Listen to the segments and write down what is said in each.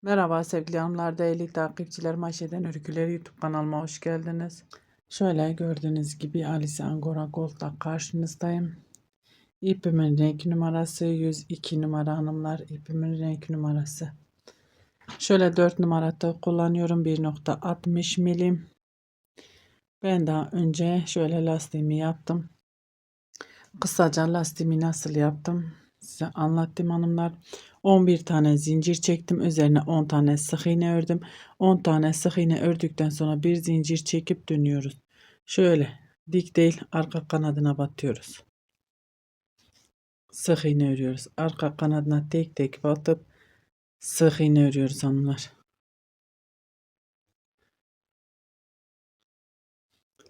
Merhaba sevgili hanımlar, değerli takipçilerim, Ayşe'den Örgüleri YouTube kanalıma hoş geldiniz. Şöyle gördüğünüz gibi Alice Angora Gold'la karşınızdayım. İpimin renk numarası 102 numara hanımlar, ipimin renk numarası. Şöyle 4 numarada kullanıyorum, 1,60 milim. Ben daha önce şöyle lastiğimi yaptım. Kısaca lastiğimi nasıl yaptım size anlattım hanımlar. 11 tane zincir çektim. Üzerine 10 tane sık iğne ördüm. 10 tane sık iğne ördükten sonra bir zincir çekip dönüyoruz. Şöyle dik değil, arka kanadına batıyoruz. Sık iğne örüyoruz. Arka kanadına tek tek batıp sık iğne örüyoruz hanımlar.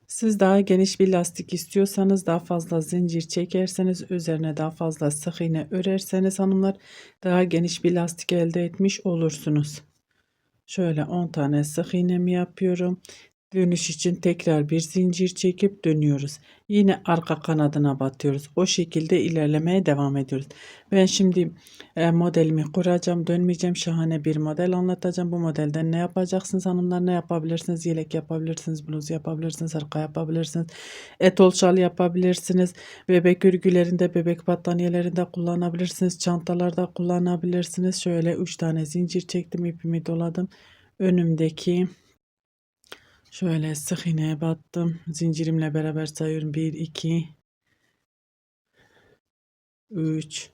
Siz daha geniş bir lastik istiyorsanız, daha fazla zincir çekerseniz, üzerine daha fazla sık iğne örerseniz hanımlar, daha geniş bir lastik elde etmiş olursunuz. Şöyle 10 tane sık iğnemi yapıyorum. Dönüş için tekrar bir zincir çekip dönüyoruz. Yine arka kanadına batıyoruz. O şekilde ilerlemeye devam ediyoruz. Ben şimdi modelimi kuracağım. Dönmeyeceğim. Şahane bir model anlatacağım. Bu modelden ne yapacaksınız hanımlar? Ne yapabilirsiniz? Yelek yapabilirsiniz. Bluz yapabilirsiniz. Hırka yapabilirsiniz. Etol şal yapabilirsiniz. Bebek örgülerinde, bebek battaniyelerinde kullanabilirsiniz. Çantalarda kullanabilirsiniz. Şöyle 3 tane zincir çektim. İpimi doladım. Önümdeki şöyle sık iğneye battım. Zincirimle beraber sayıyorum. 1, 2, 3,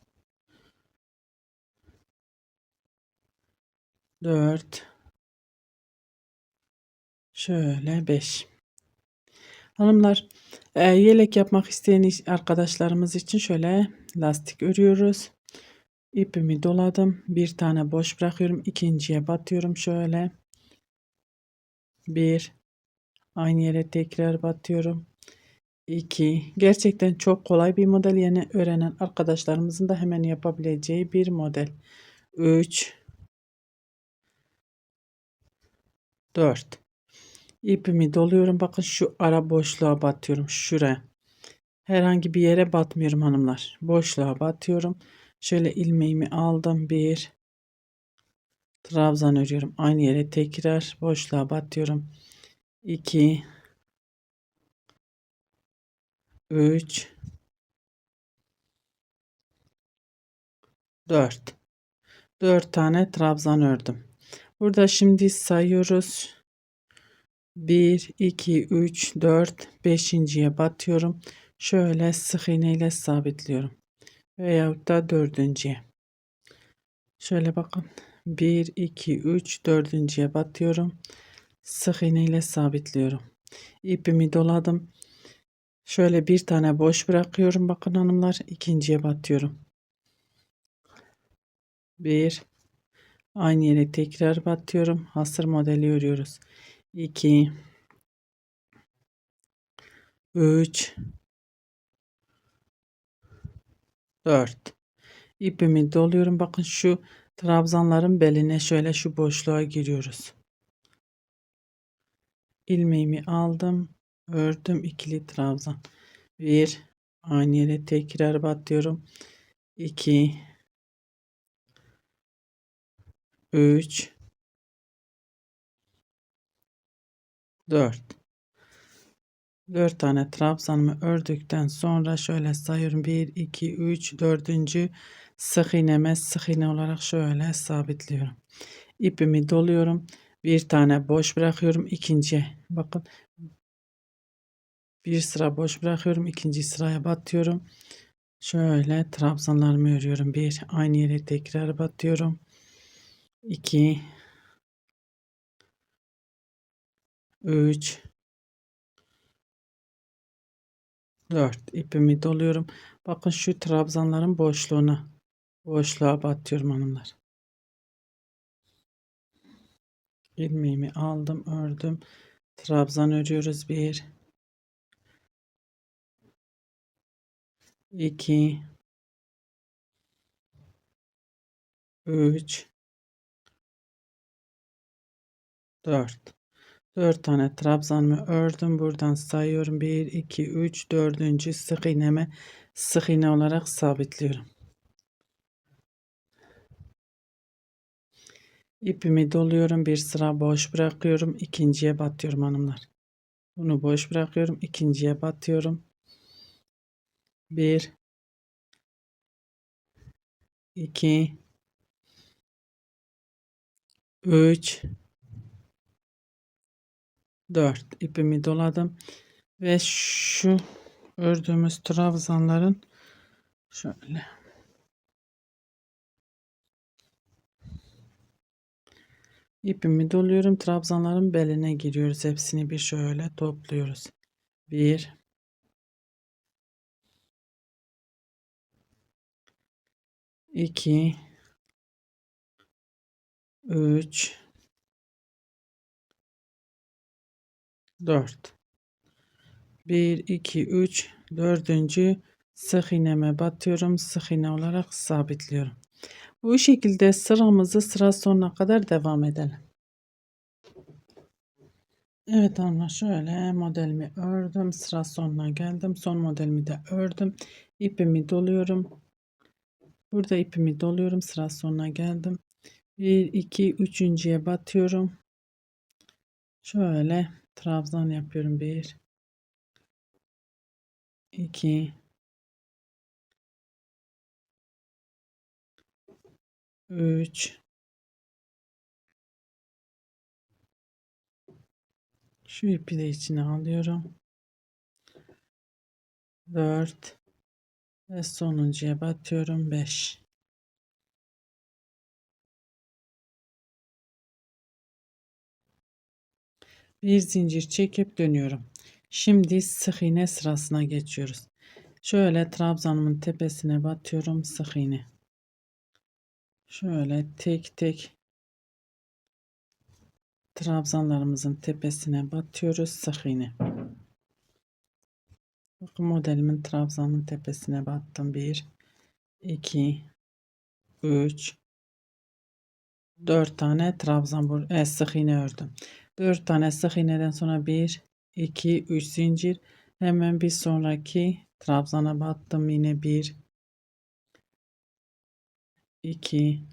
4, şöyle 5. Hanımlar, yelek yapmak isteyen arkadaşlarımız için şöyle lastik örüyoruz. İpimi doladım. Bir tane boş bırakıyorum. İkinciye batıyorum şöyle. 1, aynı yere tekrar batıyorum. 2. Gerçekten çok kolay bir model. Yeni öğrenen arkadaşlarımızın da hemen yapabileceği bir model. 3, 4. İpimi doluyorum. Bakın şu ara boşluğa batıyorum. Şuraya. Herhangi bir yere batmıyorum hanımlar. Boşluğa batıyorum. Şöyle ilmeğimi aldım. Bir trabzan örüyorum. Aynı yere tekrar boşluğa batıyorum. 2, 3, 4. 4 tane trabzan ördüm. Burada şimdi sayıyoruz. 1, 2, 3, 4, 5.'ye batıyorum. Şöyle sık iğne ile sabitliyorum. Veyahut da dördüncüye. Şöyle bakın. 1, 2, 3, dördüncüye batıyorum. Sık iğne ile sabitliyorum. İpimi doladım. Şöyle bir tane boş bırakıyorum. Bakın hanımlar. İkinciye batıyorum. 1, aynı yere tekrar batıyorum. Hasır modeli örüyoruz. 2, 3, 4. İpimi doluyorum. Bakın şu trabzanların beline şöyle şu boşluğa giriyoruz. İlmeğimi aldım. Ördüm ikili trabzan. 1, aynı yere tekrar batıyorum. 2, 3, 4. 4 tane trabzanımı ördükten sonra şöyle sayıyorum. 1, 2, 3, 4. Sık iğneme sık iğne olarak şöyle sabitliyorum. İpimi doluyorum. Bir tane boş bırakıyorum. İkinci bakın, bir sıra boş bırakıyorum. İkinci sıraya batıyorum. Şöyle trabzanlarımı örüyorum. 1, aynı yere tekrar batıyorum. 2, 3, 4. İpimi doluyorum. Bakın şu trabzanların boşluğa batıyorum hanımlar. İlmeğimi aldım, ördüm. Trabzan örüyoruz. 1, 2, 3, 4. 4 tane trabzanımı ördüm. Buradan sayıyorum. 1, 2, 3, 4. Sık iğneme sık iğne olarak sabitliyorum. İpimi doluyorum. Bir sıra boş bırakıyorum. İkinciye batıyorum hanımlar. Bunu boş bırakıyorum. İkinciye batıyorum. 1 2 3 4 ipimi doladım ve şu ördüğümüz trabzanların şöyle ipimi doluyorum. Trabzanların beline giriyoruz. Hepsini bir şöyle topluyoruz. 1 2 3 4 1 2 3 dördüncü sık iğneme batıyorum. Sık iğne olarak sabitliyorum. Bu şekilde sıramızı sıra sonuna kadar devam edelim. Evet hanımlar, şöyle modelimi ördüm. Sıra sonuna geldim. Son modelimi de ördüm. İpimi doluyorum. Burada ipimi doluyorum. Sıra sonuna geldim. 1 2 üçüncüye batıyorum. Şöyle trabzan yapıyorum. 1 2 3 şu ipi de içine alıyorum. 4 ve sonuncuya batıyorum. 5 bir zincir çekip dönüyorum. Şimdi sık iğne sırasına geçiyoruz. Şöyle trabzanımın tepesine batıyorum. Sık iğne. Şöyle tek tek trabzanlarımızın tepesine batıyoruz. Sık iğne. Bakın modelimin trabzanın tepesine battım. 1 2 3 4 tane trabzan sık iğne ördüm. 4 tane sık iğneden sonra 1 2 3 zincir, hemen bir sonraki trabzana battım. Yine 1 2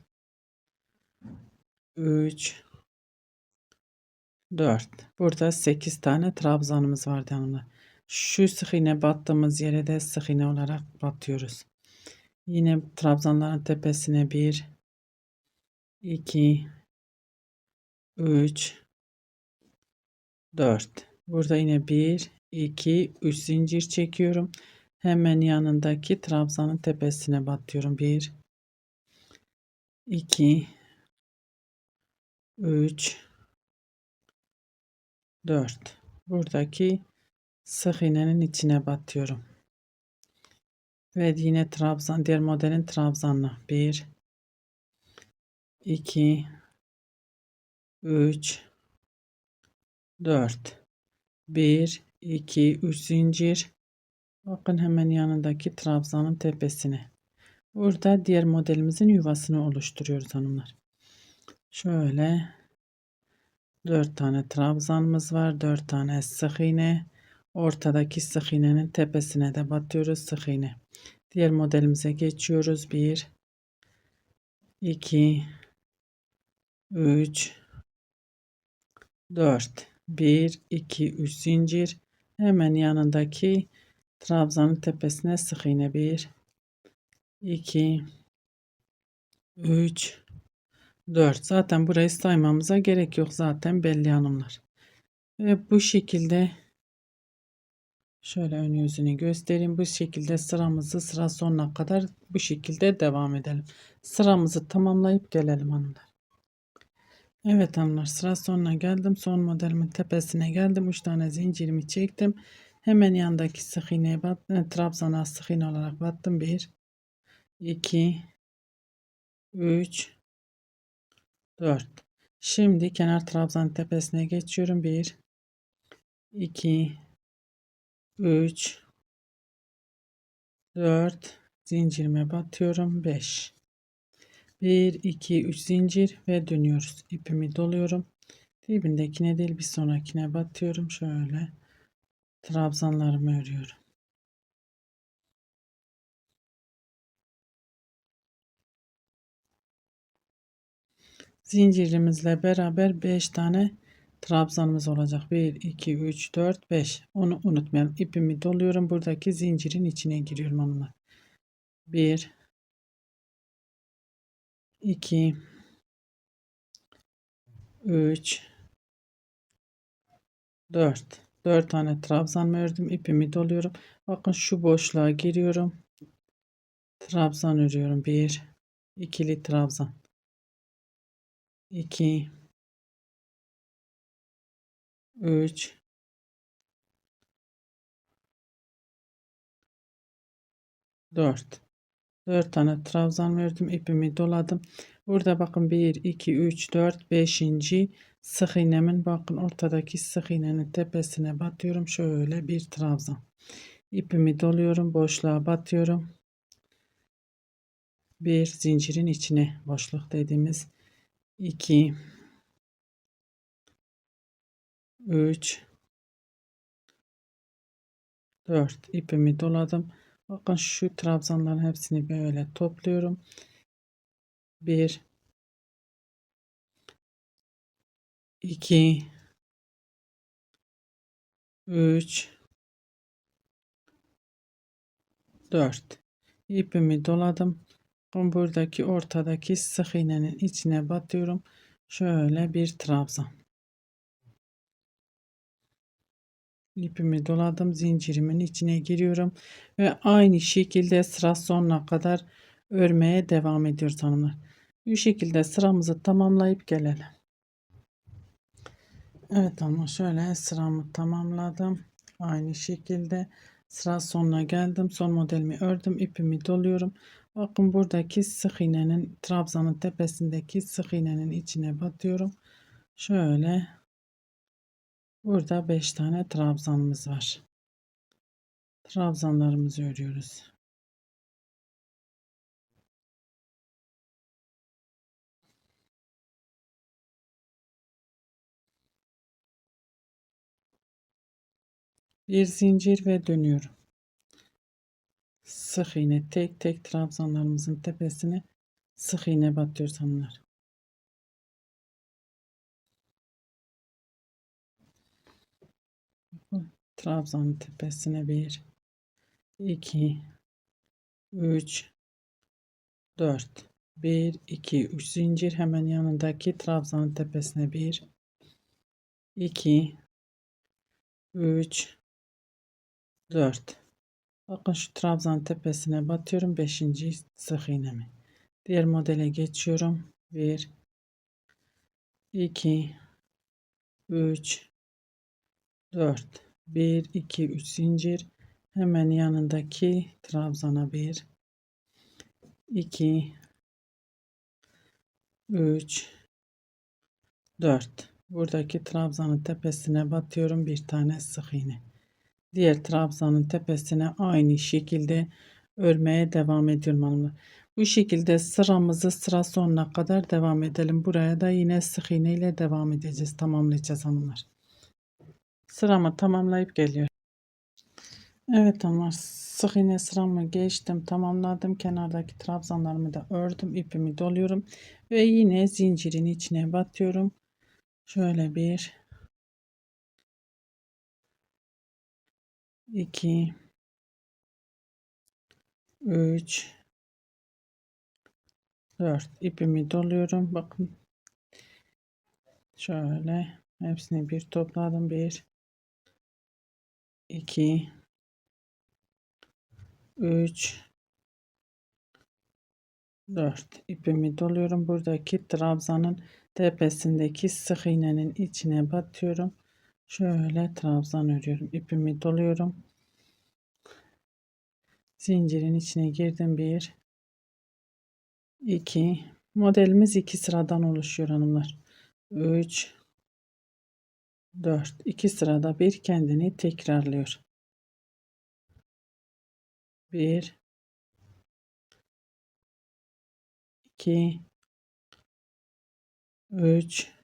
3 4. Burada 8 tane trabzanımız var hanımlar. Şu sık iğne battığımız yere de sık iğne olarak batıyoruz. Yine trabzanların tepesine 1 2 3 4. Burada yine 1 2 3 zincir çekiyorum. Hemen yanındaki trabzanın tepesine batıyorum. 1 2 3 4. Buradaki sık iğnenin içine batıyorum. Ve yine trabzan, diğer modelin trabzanına 1 2 3 4 1 2 3 zincir. Bakın hemen yanındaki trabzanın tepesine. Burada diğer modelimizin yuvasını oluşturuyoruz hanımlar. Şöyle 4 tane trabzanımız var. 4 tane sık iğne. Ortadaki sık iğnenin tepesine de batıyoruz. Sık iğne. Diğer modelimize geçiyoruz. 1 2 3 4 1 2 3 zincir, hemen yanındaki trabzanın tepesine sık iğne. 1 2 3 4. Zaten burayı saymamıza gerek yok, zaten belli hanımlar. Ve bu şekilde şöyle ön yüzünü göstereyim. Bu şekilde sıramızı sıra sonuna kadar bu şekilde devam edelim. Sıramızı tamamlayıp gelelim hanımlar. Evet hanımlar, sıra sonuna geldim. Son modelimin tepesine geldim. 3 tane zincirimi çektim. Hemen yandaki sık iğneye trabzana sık iğne olarak battım. 1 2 3 4. Şimdi kenar trabzan tepesine geçiyorum. 1 2 3 4 zincirime batıyorum. 5 1 2 3 zincir ve dönüyoruz. İpimi doluyorum. Dibindekine değil, bir sonrakine batıyorum. Şöyle trabzanlarımı örüyorum. Zincirimizle beraber 5 tane trabzanımız olacak. 1, 2, 3, 4, 5. Onu unutmayalım. İpimi doluyorum. Buradaki zincirin içine giriyorum onunla. 1, 2, 3, 4. 4 tane trabzan ördüm. İpimi doluyorum. Bakın şu boşluğa giriyorum. Trabzan örüyorum. 1, ikili trabzan. 2, 3, 4. 4 tane trabzan ördüm. İpimi doladım. Burada bakın 1, 2, 3, 4, 5. Sık iğnemin bakın ortadaki sık iğnenin tepesine batıyorum. Şöyle bir trabzan. İpimi doluyorum. Boşluğa batıyorum. Bir zincirin içine boşluk dediğimiz 2, 3, 4 ipimi doladım. Bakın şu trabzanların hepsini böyle topluyorum. 1, 2, 3, 4 ipimi doladım. Buradaki ortadaki sık iğnenin içine batıyorum. Şöyle bir trabzan. İpimi doladım. Zincirimin içine giriyorum. Ve aynı şekilde sıra sonuna kadar örmeye devam ediyoruz hanımlar. Bu şekilde sıramızı tamamlayıp gelelim. Evet ama şöyle sıramı tamamladım. Aynı şekilde sıra sonuna geldim. Son modelimi ördüm. İpimi doluyorum. Bakın buradaki sık iğnenin trabzanın tepesindeki sık iğnenin içine batıyorum. Şöyle burada 5 tane trabzanımız var. Trabzanlarımızı örüyoruz. Bir zincir ve dönüyorum. Sık iğne tek tek trabzanlarımızın tepesine sık iğne batıyoruz hanımlar. Trabzanın tepesine 1, 2, 3, 4. 1, 2, 3 zincir hemen yanındaki trabzanın tepesine 1, 2, 3, 4. Bakın şu trabzanın tepesine batıyorum 5. sık iğnemi. Diğer modele geçiyorum. 1, 2, 3, 4. 1, 2, 3 zincir. Hemen yanındaki trabzana 1, 2, 3, 4. Buradaki trabzanın tepesine batıyorum bir tane sık iğne. Diğer trabzanın tepesine aynı şekilde örmeye devam ediyorum hanımlar. Bu şekilde sıramızı sıra sonuna kadar devam edelim. Buraya da yine sık iğne ile devam edeceğiz. Tamamlayacağız hanımlar. Sıramı tamamlayıp geliyorum. Evet hanımlar, sık iğne sıramı geçtim, tamamladım. Kenardaki trabzanlarımı da ördüm. İpimi doluyorum ve yine zincirin içine batıyorum. Şöyle 1, 2, 3, 4 ipimi doluyorum. Bakın şöyle hepsini bir topladım. 1, 2, 3, 4 ipimi doluyorum. Buradaki trabzanın tepesindeki sık iğnenin içine batıyorum. Şöyle trabzan örüyorum. İpimi doluyorum. Zincirin içine girdim. 1, 2. Modelimiz 2 sıradan oluşuyor hanımlar. 3, 4. 2 sırada bir kendini tekrarlıyor. 1, 2, 3,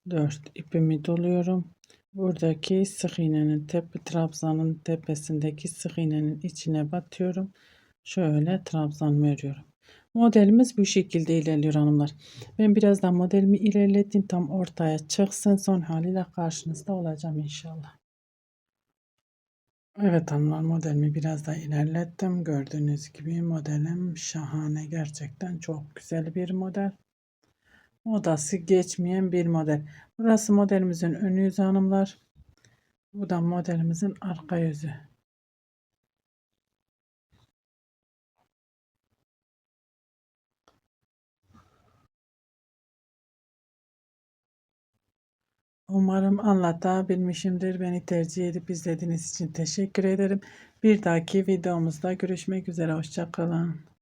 4 ipimi doluyorum. Buradaki sık iğnenin trabzanın tepesindeki sık iğnenin içine batıyorum. Şöyle trabzanımı örüyorum. Modelimiz bu şekilde ilerliyor hanımlar. Ben birazdan modelimi ilerlettim. Tam ortaya çıksın. Son haliyle karşınızda olacağım inşallah. Evet hanımlar, modelimi biraz da ilerlettim. Gördüğünüz gibi modelim şahane. Gerçekten çok güzel bir model. Modası geçmeyen bir model. Burası modelimizin ön yüzü hanımlar. Bu da modelimizin arka yüzü. Umarım anlatabilmişimdir. Beni tercih edip izlediğiniz için teşekkür ederim. Bir dahaki videomuzda görüşmek üzere. Hoşça kalın.